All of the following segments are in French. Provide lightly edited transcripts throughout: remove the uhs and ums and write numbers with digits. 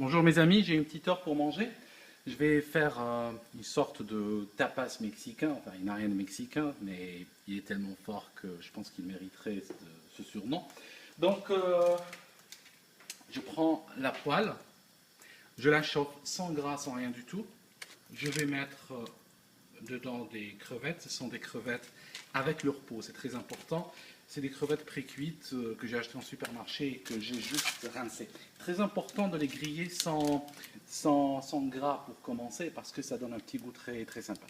Bonjour mes amis, j'ai une petite heure pour manger. Je vais faire une sorte de tapas mexicain. Enfin, il n'a rien de mexicain, mais il est tellement fort que je pense qu'il mériterait ce surnom. Donc, je prends la poêle, je la chauffe sans gras, sans rien du tout. Je vais mettre dedans des crevettes. Ce sont des crevettes avec leur peau, c'est très important. C'est des crevettes pré-cuites que j'ai achetées en supermarché et que j'ai juste rincées. Très important de les griller sans gras pour commencer parce que ça donne un petit goût très, très sympa.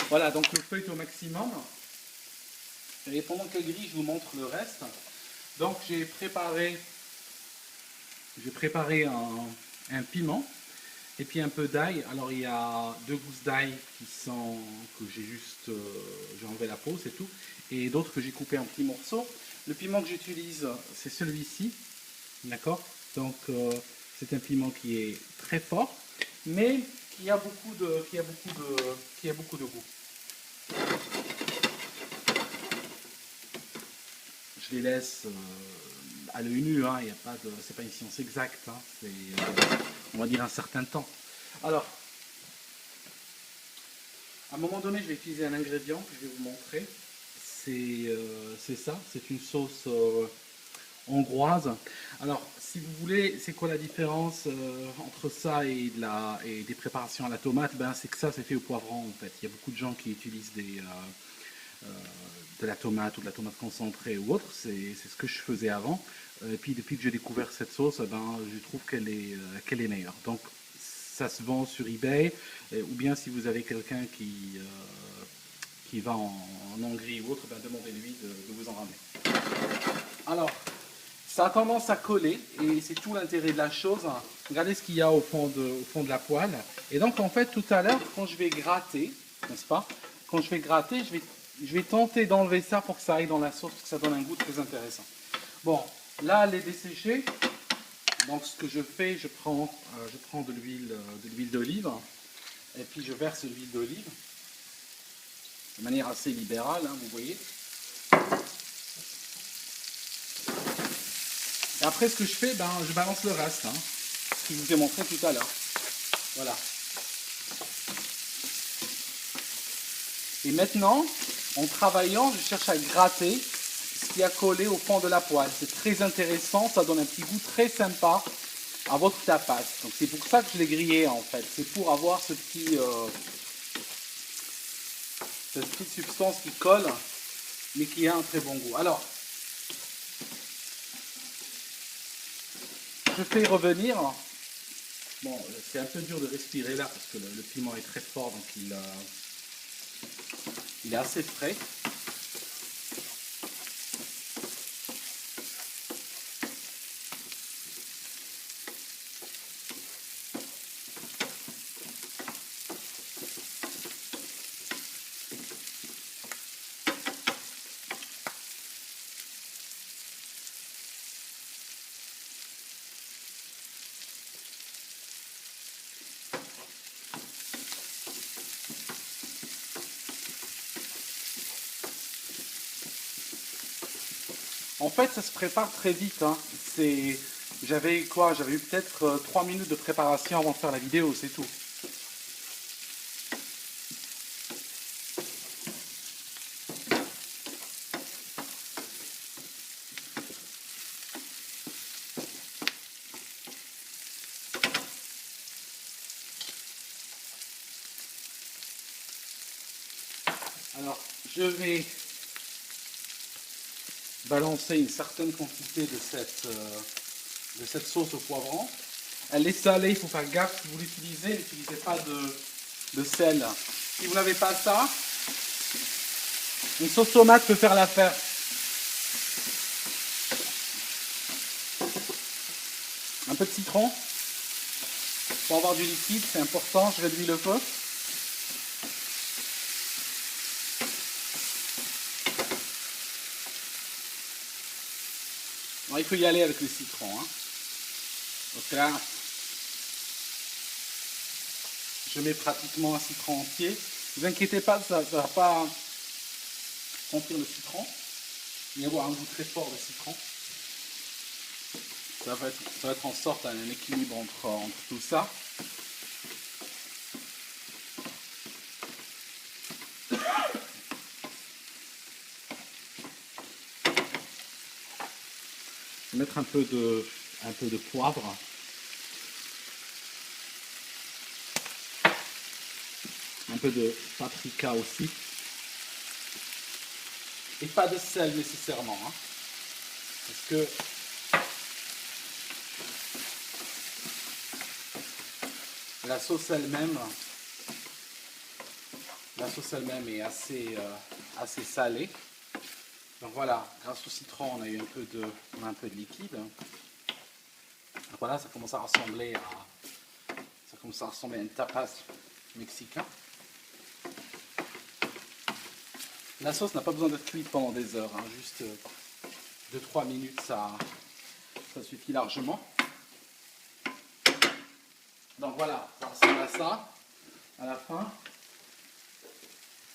Voilà, donc le feu est au maximum. Et pendant que grille, je vous montre le reste. Donc j'ai préparé un piment. Et puis un peu d'ail. Alors il y a deux gousses d'ail que j'ai enlevé la peau, c'est tout. Et d'autres que j'ai coupé en petits morceaux. Le piment que j'utilise, c'est celui-ci. D'accord. Donc c'est un piment qui est très fort, mais qui a beaucoup de goût. Je les laisse à l'œil nu, hein. Il y a pas de, c'est pas une science exacte, hein. C'est, on va dire un certain temps. Alors, à un moment donné, je vais utiliser un ingrédient que je vais vous montrer. C'est ça, c'est une sauce hongroise. Alors, si vous voulez, c'est quoi la différence entre ça et des préparations à la tomate? Ben, c'est que ça, c'est fait au poivron en fait. Il y a beaucoup de gens qui utilisent euh, de la tomate ou de la tomate concentrée ou autre. C'est ce que je faisais avant. Et puis, depuis que j'ai découvert cette sauce, ben, je trouve qu'elle est meilleure. Donc, ça se vend sur eBay, ou bien si vous avez quelqu'un qui va en Hongrie ou autre, ben demandez-lui de vous en ramener. Alors, ça a tendance à coller et c'est tout l'intérêt de la chose. Regardez ce qu'il y a au fond de la poêle. Et donc, en fait, tout à l'heure, quand je vais gratter, n'est-ce pas? Quand je vais gratter, je vais tenter d'enlever ça pour que ça aille dans la sauce, pour que ça donne un goût très intéressant. Bon, là, elle est desséchée. Donc, ce que je fais, je prends de l'huile d'olive et puis je verse l'huile d'olive de manière assez libérale, hein, vous voyez. Et après, ce que je fais, ben, je balance le reste, hein, ce que je vous ai montré tout à l'heure. Voilà. Et maintenant, en travaillant, je cherche à gratter ce qui a collé au fond de la poêle. C'est très intéressant, ça donne un petit goût très sympa à votre tapas. Donc c'est pour ça que je l'ai grillé en fait. C'est pour avoir cette petite substance qui colle, mais qui a un très bon goût. Alors, je fais revenir. Bon, c'est un peu dur de respirer là parce que le piment est très fort, donc il est assez frais. En fait, ça se prépare très vite, hein. J'avais eu peut-être 3 minutes de préparation avant de faire la vidéo, c'est tout. Alors, je vais balancer une certaine quantité de cette sauce au poivron. Elle est salée, il faut faire gaffe si vous l'utilisez, n'utilisez pas de sel. Si vous n'avez pas ça, une sauce tomate peut faire l'affaire. Un peu de citron pour avoir du liquide, c'est important, je réduis le feu. Alors, il faut y aller avec le citron, hein. Donc là, je mets pratiquement un citron entier. Ne vous inquiétez pas, ça ne va pas sentir le citron. Il va y avoir un goût très fort de citron. Ça va être en sorte un équilibre entre tout ça. Je vais mettre un peu de poivre. Un peu de paprika aussi. Et pas de sel nécessairement. Hein, parce que la sauce elle-même est assez salée. Donc voilà, grâce au citron, on a eu un peu de liquide. Donc voilà, ça commence à ressembler à un tapas mexicain. La sauce n'a pas besoin d'être cuite pendant des heures, hein, juste 2-3 minutes, ça suffit largement. Donc voilà, ça ressemble à ça. À la fin,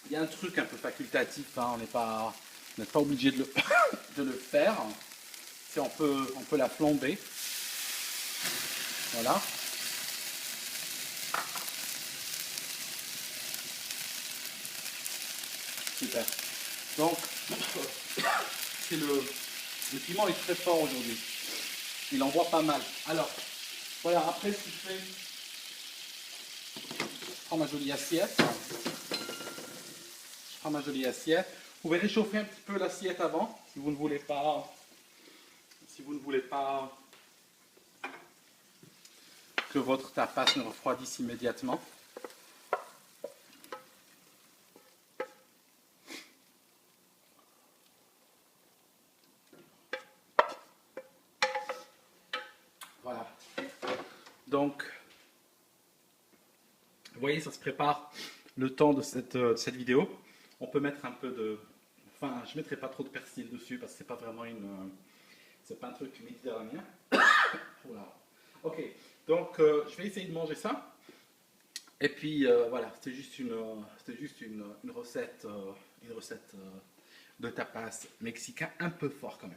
il y a un truc un peu facultatif, hein, on n'est pas obligé de le faire. On peut la flamber. Voilà. Super. Donc, le piment est très fort aujourd'hui. Il envoie pas mal. Alors, voilà, après ce que je fais, je prends ma jolie assiette. Vous pouvez réchauffer un petit peu l'assiette avant, si vous ne voulez pas que votre tapas ne refroidisse immédiatement. Voilà. Donc, vous voyez, ça se prépare le temps de cette vidéo. On peut mettre un peu de... Enfin, je ne mettrai pas trop de persil dessus parce que c'est pas vraiment c'est pas un truc méditerranéen. Voilà. Ok, donc je vais essayer de manger ça. Et puis voilà, c'était juste une recette, de tapas mexicain un peu fort quand même.